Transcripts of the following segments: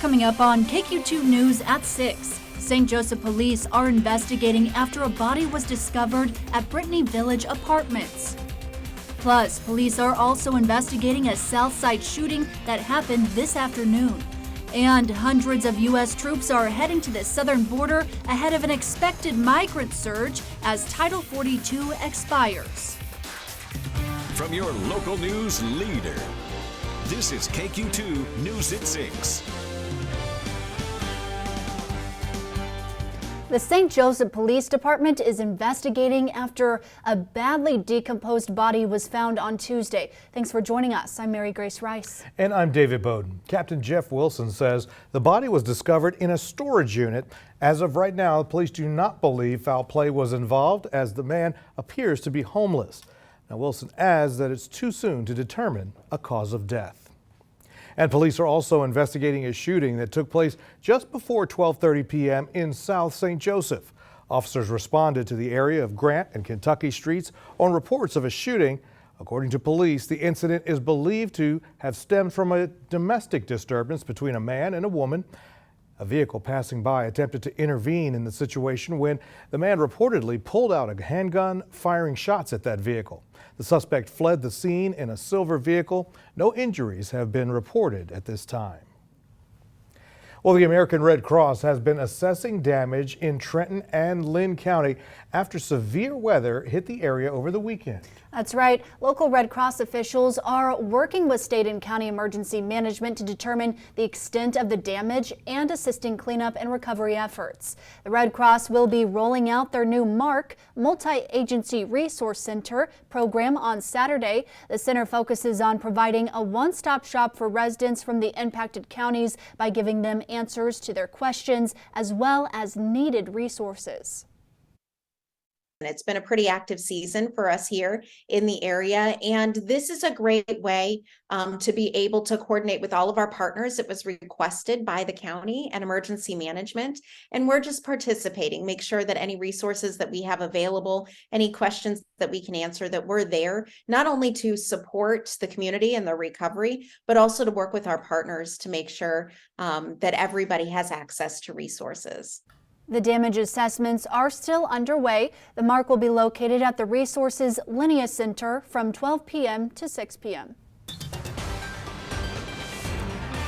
Coming up on KQ2 News at 6. St. Joseph police are investigating after a body was discovered at Brittany Village Apartments. Plus, police are also investigating a Southside shooting that happened this afternoon. And hundreds of U.S. troops are heading to the southern border ahead of an expected migrant surge as Title 42 expires. From your local news leader, this is KQ2 News at 6. The St. Joseph Police Department is investigating after a badly decomposed body was found on Tuesday. Thanks for joining us. I'm Mary Grace Rice. And I'm David Bowden. Captain Jeff Wilson says the body was discovered in a storage unit. As of right now, police do not believe foul play was involved as the man appears to be homeless. Now, Wilson adds that it's too soon to determine a cause of death. And police are also investigating a shooting that took place just before 12:30 p.m. in South St. Joseph. Officers responded to the area of Grant and Kentucky streets on reports of a shooting. According to police, the incident is believed to have stemmed from a domestic disturbance between a man and a woman. A vehicle passing by attempted to intervene in the situation when the man reportedly pulled out a handgun, firing shots at that vehicle. The suspect fled the scene in a silver vehicle. No injuries have been reported at this time. Well, the American Red Cross has been assessing damage in Trenton and Lynn County after severe weather hit the area over the weekend. That's right. Local Red Cross officials are working with state and county emergency management to determine the extent of the damage and assisting cleanup and recovery efforts. The Red Cross will be rolling out their new MARC, Multi-Agency Resource Center program on Saturday. The center focuses on providing a one-stop shop for residents from the impacted counties by giving them answers to their questions as well as needed resources. It's been a pretty active season for us here in the area, and this is a great way to be able to coordinate with all of our partners. It was requested by the county and emergency management, and we're just participating, make sure that any resources that we have available, any questions that we can answer, that we're there, not only to support the community and the recovery, but also to work with our partners to make sure that everybody has access to resources. The damage assessments are still underway. The MARC will be located at the Resources Linnea Center from 12 p.m. to 6 p.m.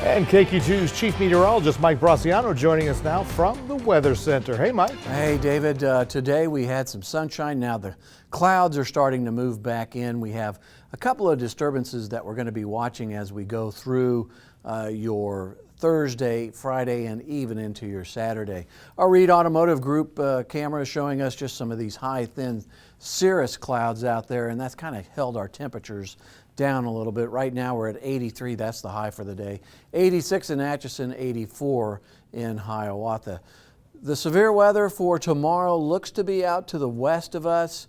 And KQ2's Chief Meteorologist Mike Brasciano joining us now from the Weather Center. Hey, Mike. Hey, David. Today we had some sunshine. Now the clouds are starting to move back in. We have a couple of disturbances that we're going to be watching as we go through your Thursday, Friday, and even into your Saturday. Our Reed Automotive Group camera is showing us just some of these high, thin cirrus clouds out there, and that's kind of held our temperatures down a little bit. Right now we're at 83, that's the high for the day. 86 in Atchison, 84 in Hiawatha. The severe weather for tomorrow looks to be out to the west of us,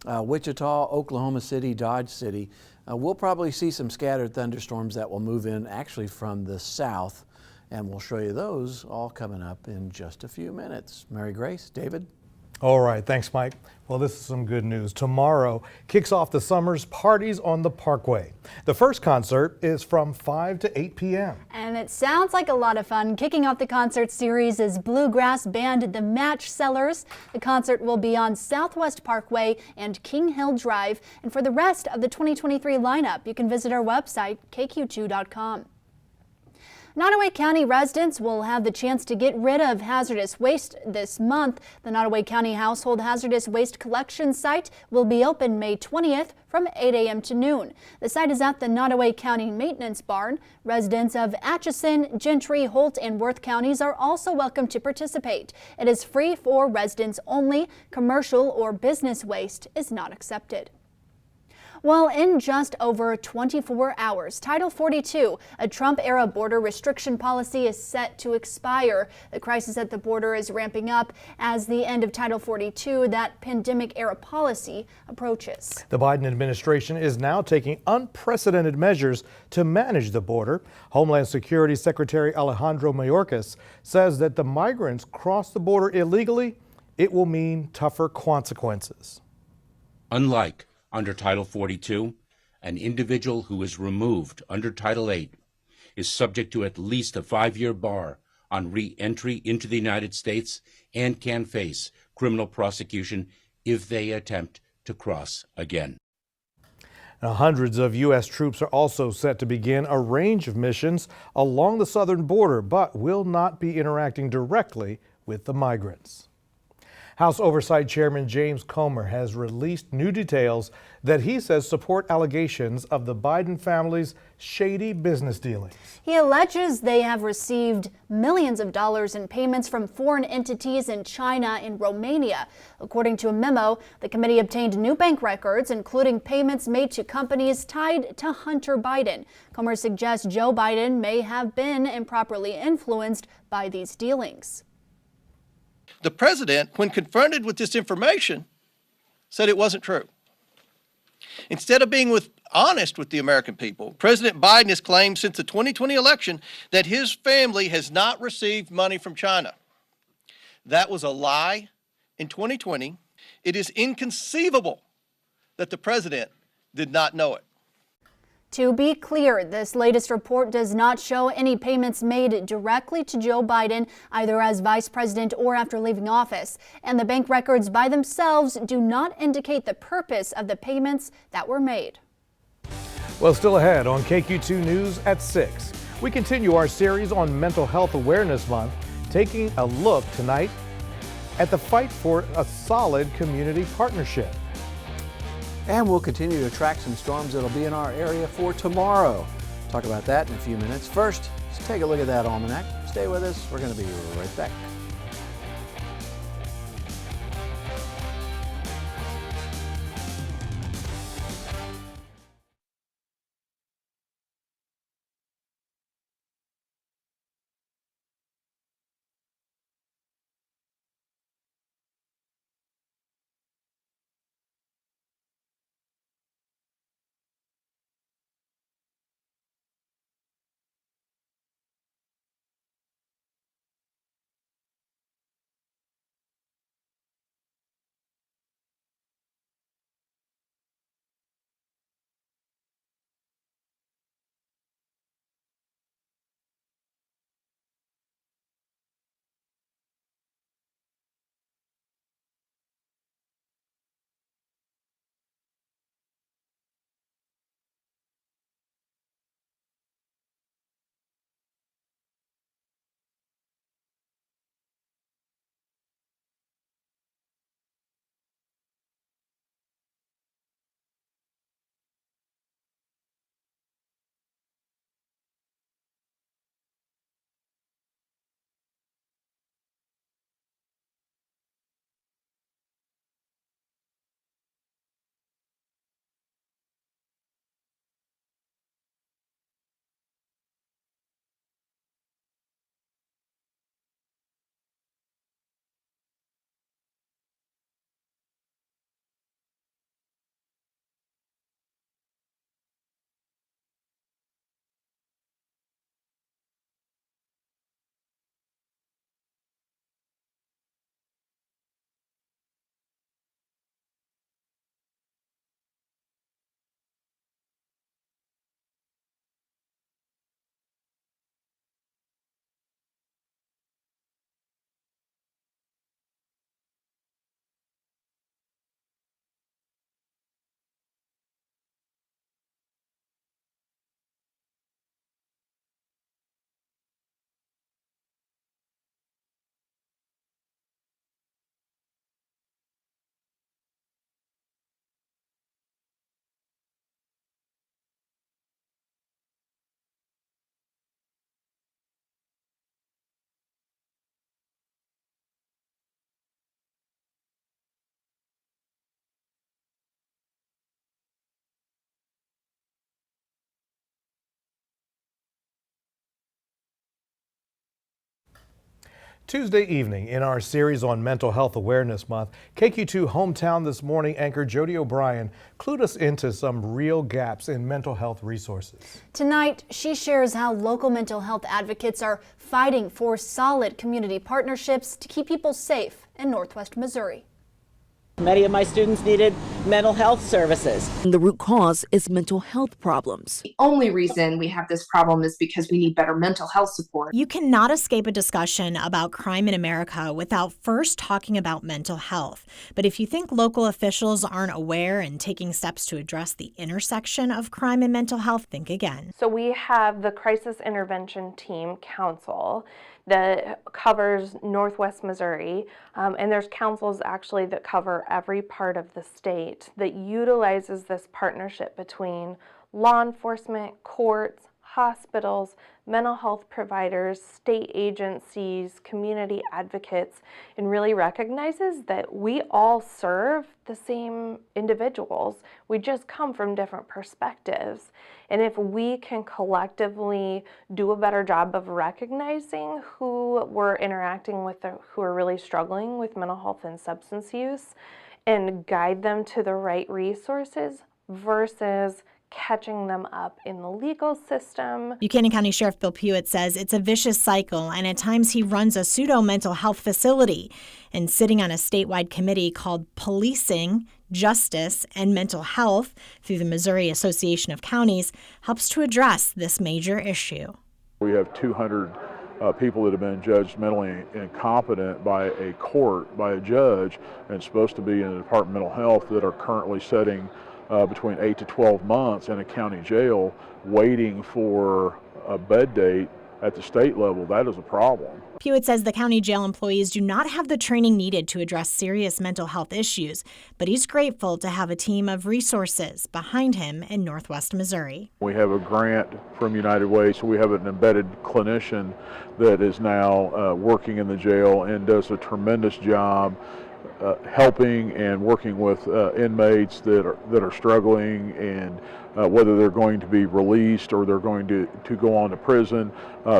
Wichita, Oklahoma City, Dodge City. We'll probably see some scattered thunderstorms that will move in actually from the south, and we'll show you those all coming up in just a few minutes. Mary Grace, David. All right, thanks, Mike. Well, this is some good news. Tomorrow kicks off the summer's parties on the Parkway. The first concert is from 5 to 8 p.m. And it sounds like a lot of fun. Kicking off the concert series is bluegrass band The Match Sellers. The concert will be on Southwest Parkway and King Hill Drive. And for the rest of the 2023 lineup, you can visit our website, kq2.com. Nottoway County residents will have the chance to get rid of hazardous waste this month. The Nottoway County Household Hazardous Waste Collection Site will be open May 20th from 8 a.m. to noon. The site is at the Nottoway County Maintenance Barn. Residents of Atchison, Gentry, Holt, and Worth counties are also welcome to participate. It is free for residents only. Commercial or business waste is not accepted. Well, in just over 24 hours, Title 42, a Trump-era border restriction policy, is set to expire. The crisis at the border is ramping up as the end of Title 42, that pandemic-era policy, approaches. The Biden administration is now taking unprecedented measures to manage the border. Homeland Security Secretary Alejandro Mayorkas says that the migrants cross the border illegally, it will mean tougher consequences. Unlike under Title 42, an individual who is removed under Title 8 is subject to at least a 5-year bar on re-entry into the United States and can face criminal prosecution if they attempt to cross again. Now, hundreds of U.S. troops are also set to begin a range of missions along the southern border, but will not be interacting directly with the migrants. House Oversight Chairman James Comer has released new details that he says support allegations of the Biden family's shady business dealings. He alleges they have received millions of dollars in payments from foreign entities in China and Romania. According to a memo, the committee obtained new bank records, including payments made to companies tied to Hunter Biden. Comer suggests Joe Biden may have been improperly influenced by these dealings. The president, when confronted with this information, said it wasn't true. Instead of being honest with the American people, President Biden has claimed since the 2020 election that his family has not received money from China. That was a lie in 2020. It is inconceivable that the president did not know it. To be clear, this latest report does not show any payments made directly to Joe Biden, either as vice president or after leaving office. And the bank records by themselves do not indicate the purpose of the payments that were made. Well, still ahead on KQ2 News at 6. We continue our series on Mental Health Awareness Month, taking a look tonight at the fight for a solid community partnership. And we'll continue to track some storms that'll be in our area for tomorrow. Talk about that in a few minutes. First, let's take a look at that almanac. Stay with us. We're going to be right back. Tuesday evening in our series on Mental Health Awareness Month, KQ2 Hometown This Morning anchor Jody O'Brien clued us into some real gaps in mental health resources. Tonight, she shares how local mental health advocates are fighting for solid community partnerships to keep people safe in Northwest Missouri. Many of my students needed mental health services. The root cause is mental health problems. The only reason we have this problem is because we need better mental health support. You cannot escape a discussion about crime in America without first talking about mental health. But if you think local officials aren't aware and taking steps to address the intersection of crime and mental health, think again. So we have the Crisis Intervention Team Council that covers Northwest Missouri, and there's councils actually that cover every part of the state that utilizes this partnership between law enforcement, courts, hospitals, mental health providers, state agencies, community advocates, and really recognizes that we all serve the same individuals. We just come from different perspectives. And if we can collectively do a better job of recognizing who we're interacting with, who are really struggling with mental health and substance use, and guide them to the right resources versus catching them up in the legal system. Buchanan County Sheriff Bill Pewitt says it's a vicious cycle, and at times he runs a pseudo-mental health facility. And sitting on a statewide committee called Policing, Justice, and Mental Health through the Missouri Association of Counties helps to address this major issue. We have 200 people that have been judged mentally incompetent by a court, by a judge, and supposed to be in the Department of Mental Health that are currently setting between 8 to 12 months in a county jail waiting for a bed date at the state level. That is a problem. Pewitt says the county jail employees do not have the training needed to address serious mental health issues, but he's grateful to have a team of resources behind him in Northwest Missouri. We have a grant from United Way, so we have an embedded clinician that is now working in the jail and does a tremendous job helping and working with inmates that are struggling, and whether they're going to be released or they're going to go on to prison,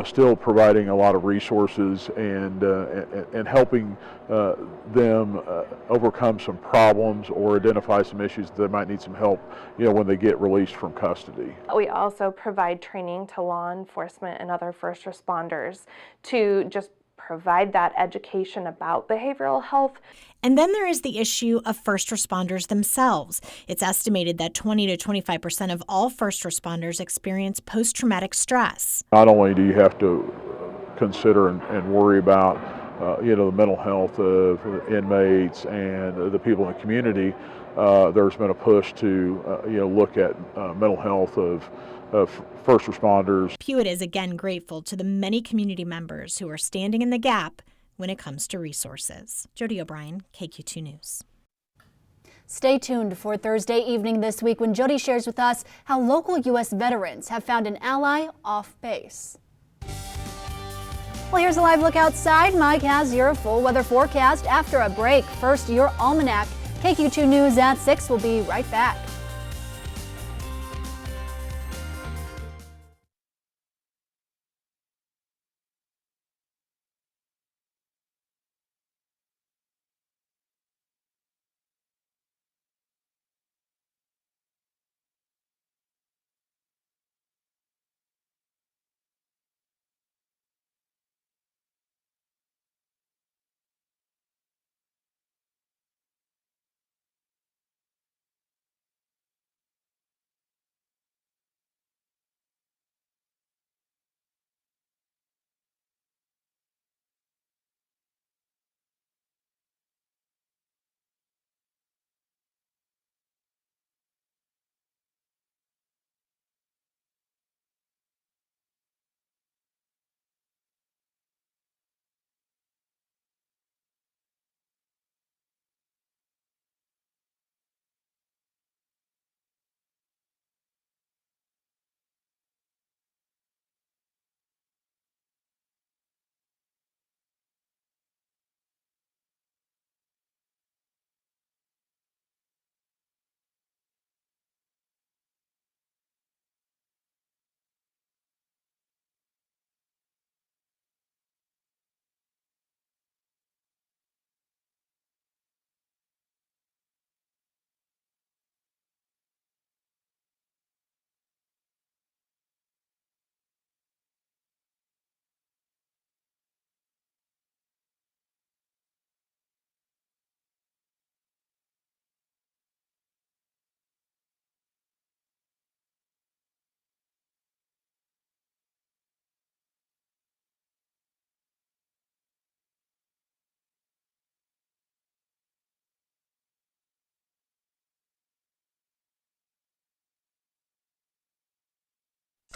still providing a lot of resources and helping them overcome some problems or identify some issues that might need some help, when they get released from custody. We also provide training to law enforcement and other first responders to just provide that education about behavioral health. And then there is the issue of first responders themselves. It's estimated that 20 to 25% of all first responders experience post-traumatic stress. Not only do you have to consider and worry about the mental health of inmates and the people in the community, there's been a push to look at mental health of first responders. Pewitt is again grateful to the many community members who are standing in the gap when it comes to resources. Jody O'Brien, KQ2 News. Stay tuned for Thursday evening this week when Jody shares with us how local U.S. veterans have found an ally off base. Well, here's a live look outside. Mike has your full weather forecast after a break. First, your almanac. KQ2 News at 6 will be right back.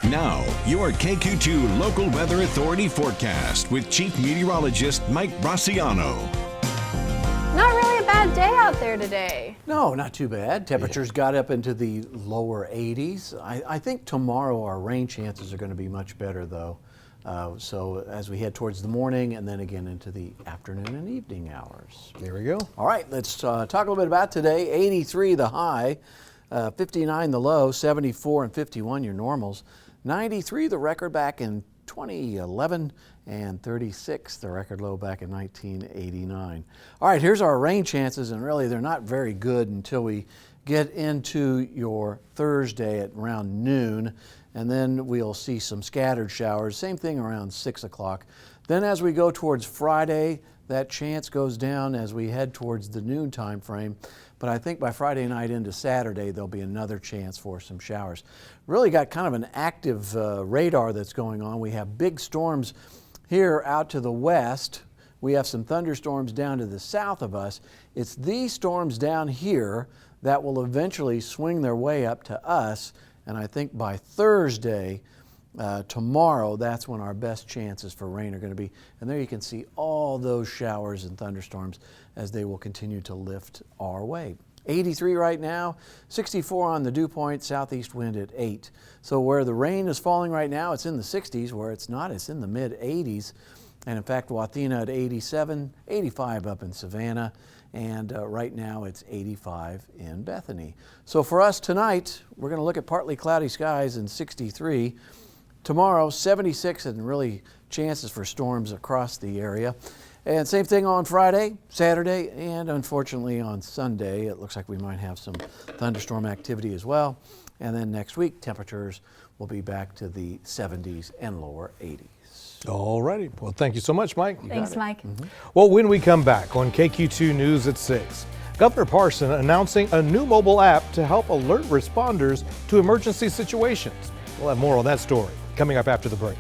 Now, your KQ2 Local Weather Authority forecast with Chief Meteorologist Mike Braciano. Not really a bad day out there today. No, not too bad. Temperatures got up into the lower 80s. I think tomorrow our rain chances are going to be much better, though. So as we head towards the morning and then again into the afternoon and evening hours. There we go. All right, let's talk a little bit about today. 83 the high, 59 the low, 74 and 51 your normals, 93 the record back in 2011, and 36 the record low back in 1989. All right, here's our rain chances, and really they're not very good until we get into your Thursday at around noon, and then we'll see some scattered showers, same thing around 6 o'clock. Then as we go towards Friday, that chance goes down as we head towards the noon time frame. But I think by Friday night into Saturday, there'll be another chance for some showers. Really got kind of an active radar that's going on. We have big storms here out to the west. We have some thunderstorms down to the south of us. It's these storms down here that will eventually swing their way up to us. And I think by Thursday, tomorrow, that's when our best chances for rain are going to be. And there you can see all those showers and thunderstorms as they will continue to lift our way. 83 right now, 64 on the dew point, southeast wind at 8. So where the rain is falling right now, it's in the 60s. Where it's not, it's in the mid 80s. And in fact, Wathena at 87, 85 up in Savannah, and right now it's 85 in Bethany. So for us tonight, we're going to look at partly cloudy skies and 63. Tomorrow, 76 and really chances for storms across the area. And same thing on Friday, Saturday, and unfortunately on Sunday. It looks like we might have some thunderstorm activity as well. And then next week, temperatures will be back to the 70s and lower 80s. All righty. Well, thank you so much, Mike. Thanks, Mike. Well, when we come back on KQ2 News at 6, Governor Parson announcing a new mobile app to help alert responders to emergency situations. We'll have more on that story coming up after the break.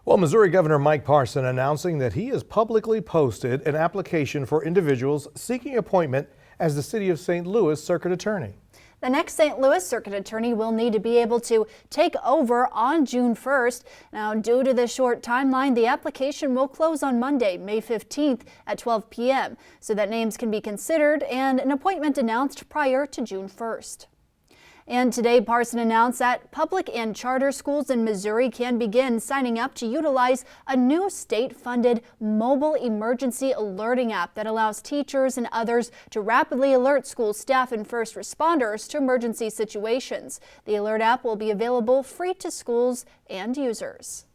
Well, Missouri Governor Mike Parson announcing that he has publicly posted an application for individuals seeking appointment as the City of St. Louis Circuit Attorney. The next St. Louis Circuit Attorney will need to be able to take over on June 1st. Now, due to the short timeline, the application will close on Monday, May 15th at 12 p.m. so that names can be considered and an appointment announced prior to June 1st. And today, Parson announced that public and charter schools in Missouri can begin signing up to utilize a new state-funded mobile emergency alerting app that allows teachers and others to rapidly alert school staff and first responders to emergency situations. The alert app will be available free to schools and users.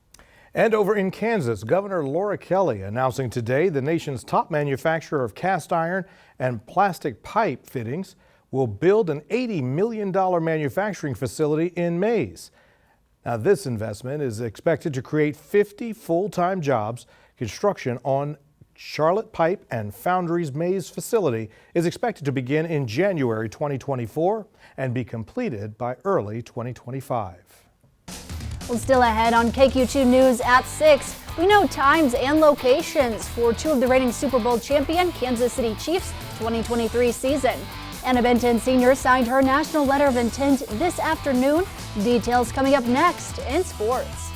And over in Kansas, Governor Laura Kelly announcing today the nation's top manufacturer of cast iron and plastic pipe fittings will build an $80 million manufacturing facility in Maize. Now, this investment is expected to create 50 full-time jobs. Construction on Charlotte Pipe and Foundry's Maize facility is expected to begin in January 2024 and be completed by early 2025. Well, still ahead on KQ2 News at 6, we know times and locations for two of the reigning Super Bowl champion Kansas City Chiefs 2023 season. Anna Benton Sr. signed her national letter of intent this afternoon. Details coming up next in sports.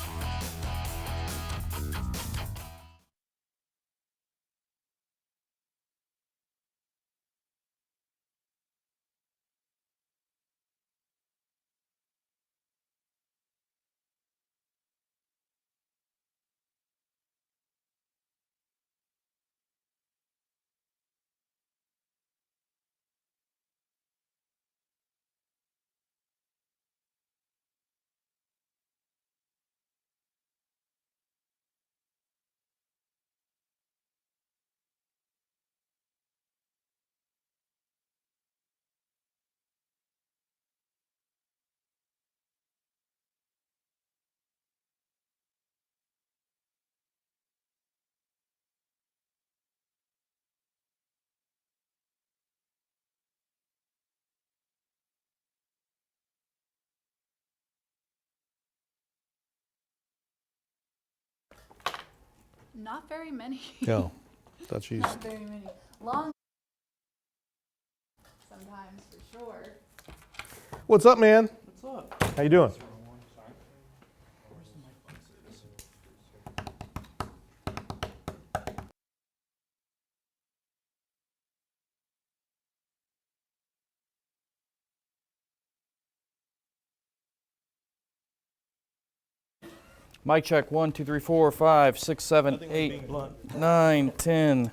Not very many. No, thought she's. Not very many. Long. Sometimes, for sure. What's up, man? What's up? How you doing? Mic check 1, 2, 3, 4, 5, 6, 7, 8, 9, 10.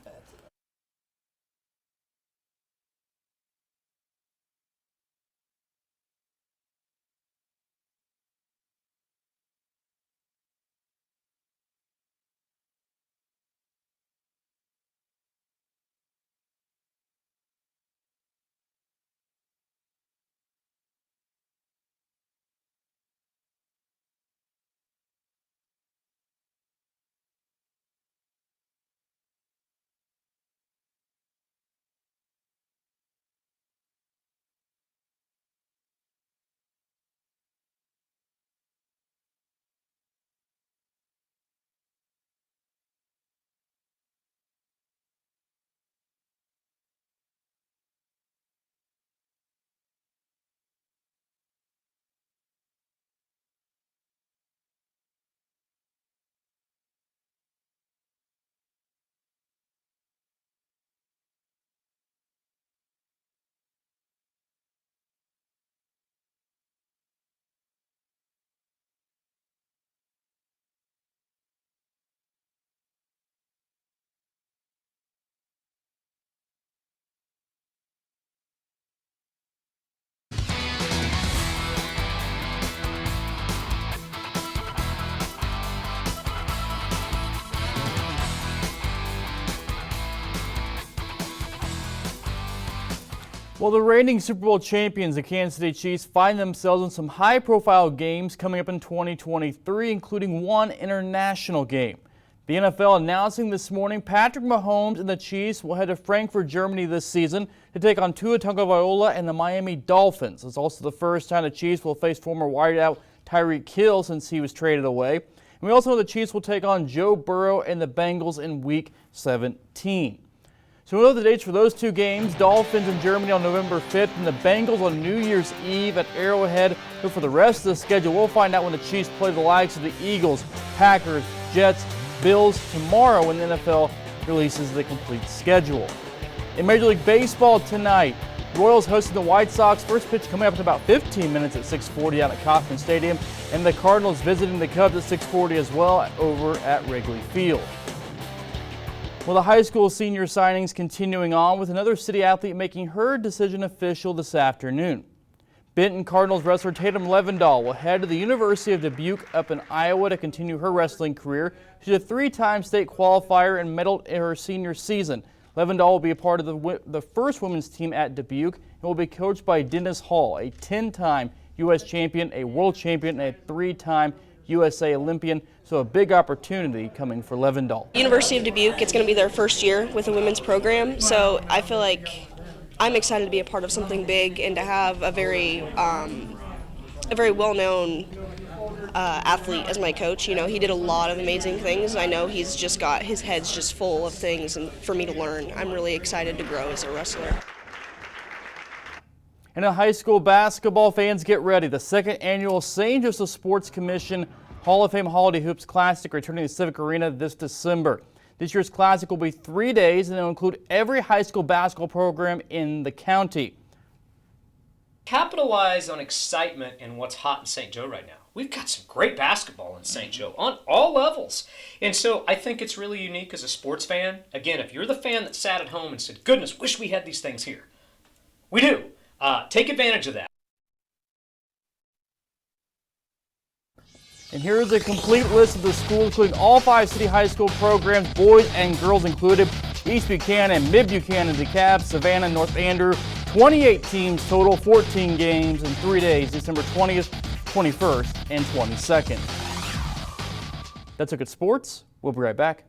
Well, the reigning Super Bowl champions, the Kansas City Chiefs, find themselves in some high-profile games coming up in 2023, including one international game. The NFL announcing this morning Patrick Mahomes and the Chiefs will head to Frankfurt, Germany this season to take on Tua Tagovailoa and the Miami Dolphins. It's also the first time the Chiefs will face former wideout Tyreek Hill since he was traded away. And we also know the Chiefs will take on Joe Burrow and the Bengals in Week 17. So we know the dates for those two games: Dolphins in Germany on November 5th and the Bengals on New Year's Eve at Arrowhead. But for the rest of the schedule, we'll find out when the Chiefs play the likes of the Eagles, Packers, Jets, Bills tomorrow when the NFL releases the complete schedule. In Major League Baseball tonight, Royals hosting the White Sox. First pitch coming up in about 15 minutes at 6:40 out at Kauffman Stadium. And the Cardinals visiting the Cubs at 6:40 as well over at Wrigley Field. Well, the high school senior signings continuing on with another city athlete making her decision official this afternoon. Benton Cardinals wrestler Tatum Levendahl will head to the University of Dubuque up in Iowa to continue her wrestling career. She's a 3-time state qualifier and medaled in her senior season. Levendahl will be a part of the first women's team at Dubuque and will be coached by Dennis Hall, a 10-time U.S. champion, a world champion, and a 3-time USA Olympian. So a big opportunity coming for Levendahl. University of Dubuque, it's going to be their first year with a women's program, so I feel like I'm excited to be a part of something big and to have a very well-known athlete as my coach. You know, he did a lot of amazing things. I know he's just got his head's just full of things and for me to learn. I'm really excited to grow as a wrestler. And in high school basketball, fans get ready. The second annual St. Joseph Sports Commission Hall of Fame Holiday Hoops Classic returning to Civic Arena this December. This year's Classic will be 3 days and it will include every high school basketball program in the county. Capitalize on excitement and what's hot in St. Joe right now. We've got some great basketball in St. Joe on all levels. And so I think it's really unique as a sports fan. Again, if you're the fan that sat at home and said, goodness, wish we had these things here. We do. Take advantage of that. And here's a complete list of the schools, including all 5 city high school programs, boys and girls included. East Buchanan, Mid Buchanan, DeKalb, Savannah, North Andrew. 28 teams total, 14 games in 3 days, December 20th, 21st, and 22nd. That's Look at Sports. We'll be right back.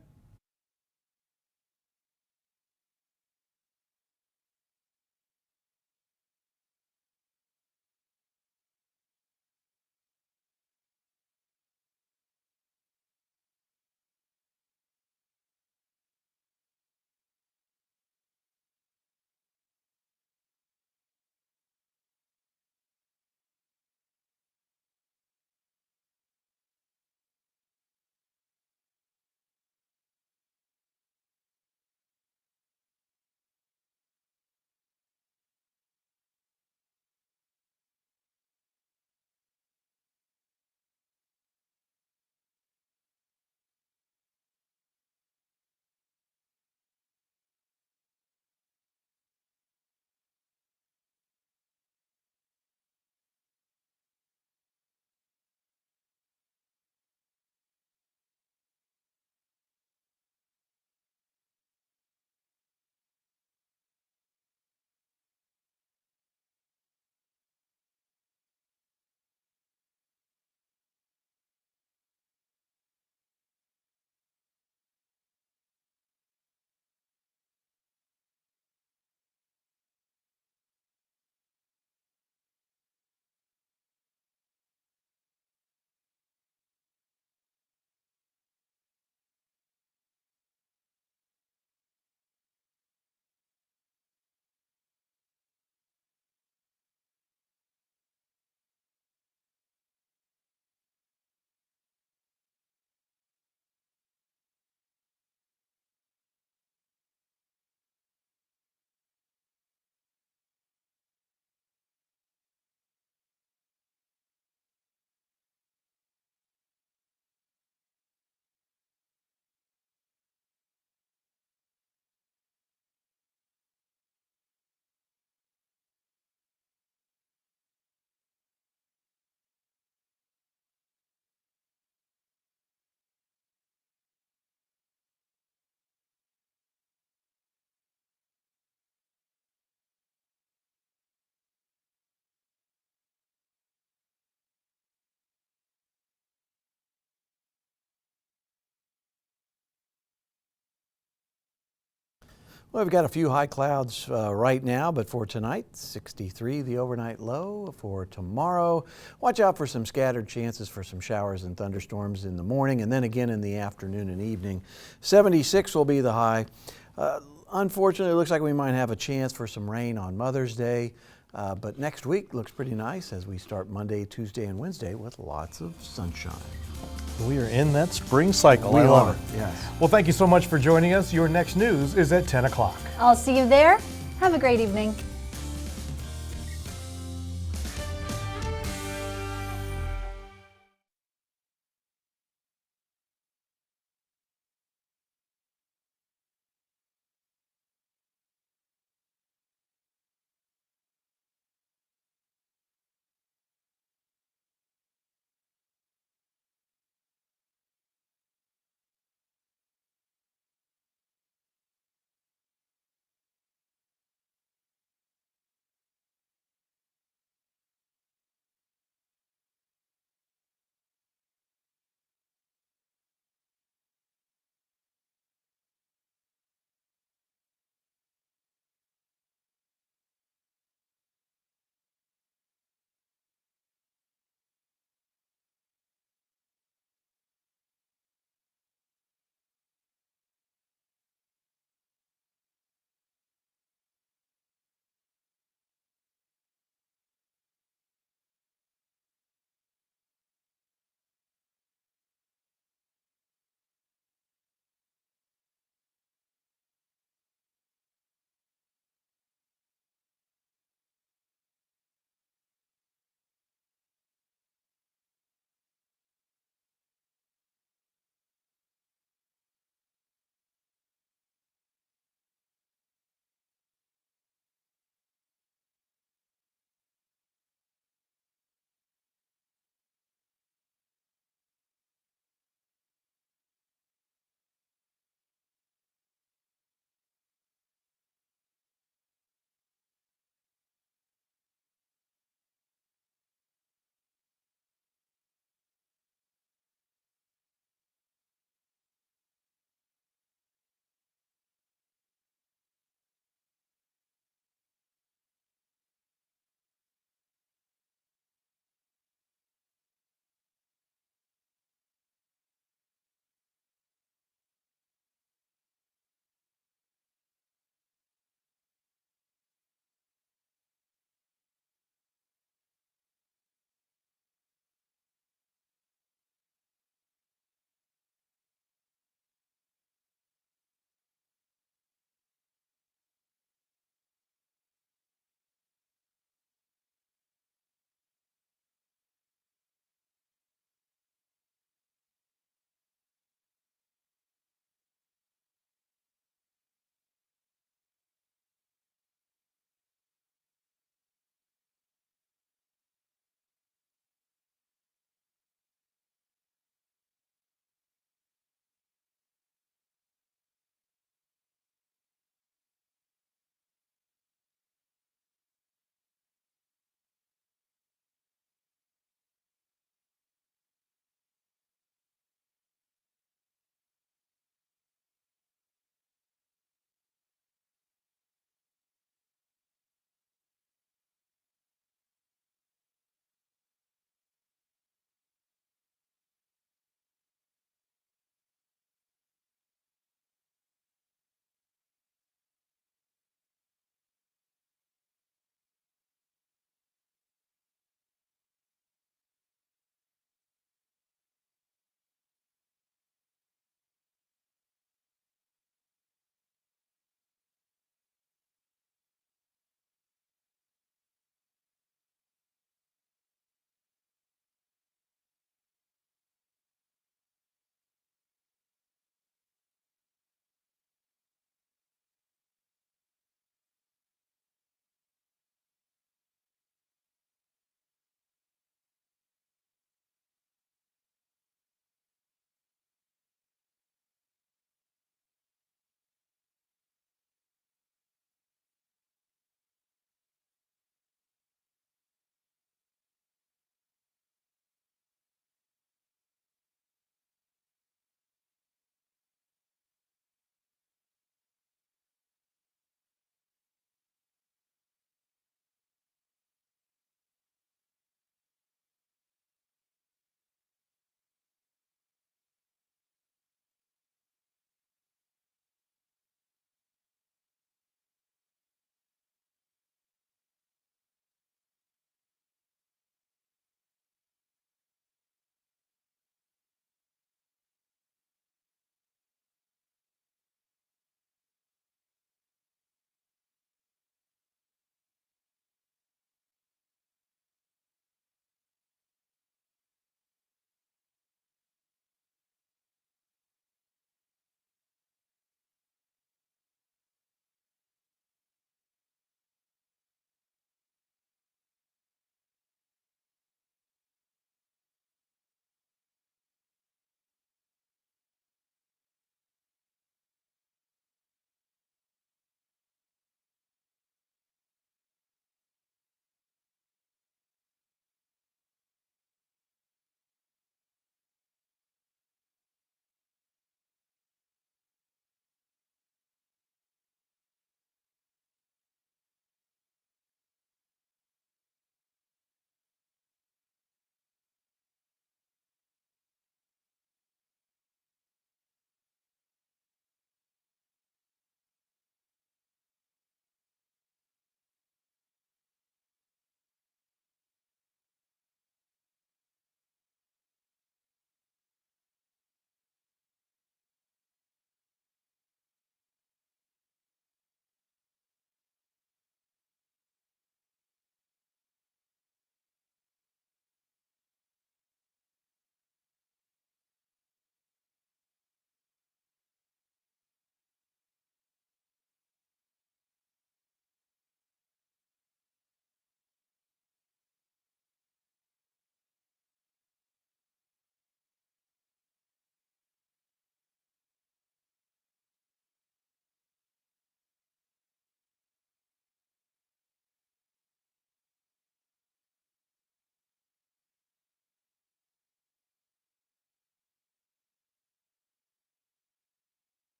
Well, we've got a few high clouds right now, but for tonight, 63 the overnight low. For tomorrow, watch out for some scattered chances for some showers and thunderstorms in the morning and then again in the afternoon and evening. 76 will be the high. Unfortunately, it looks like we might have a chance for some rain on Mother's Day, but next week looks pretty nice as we start Monday, Tuesday, and Wednesday with lots of sunshine. We are in that spring cycle. We I love are, it. yes. Well, thank you so much for joining us. Your next news is at 10 o'clock. I'll see you there. Have a great evening.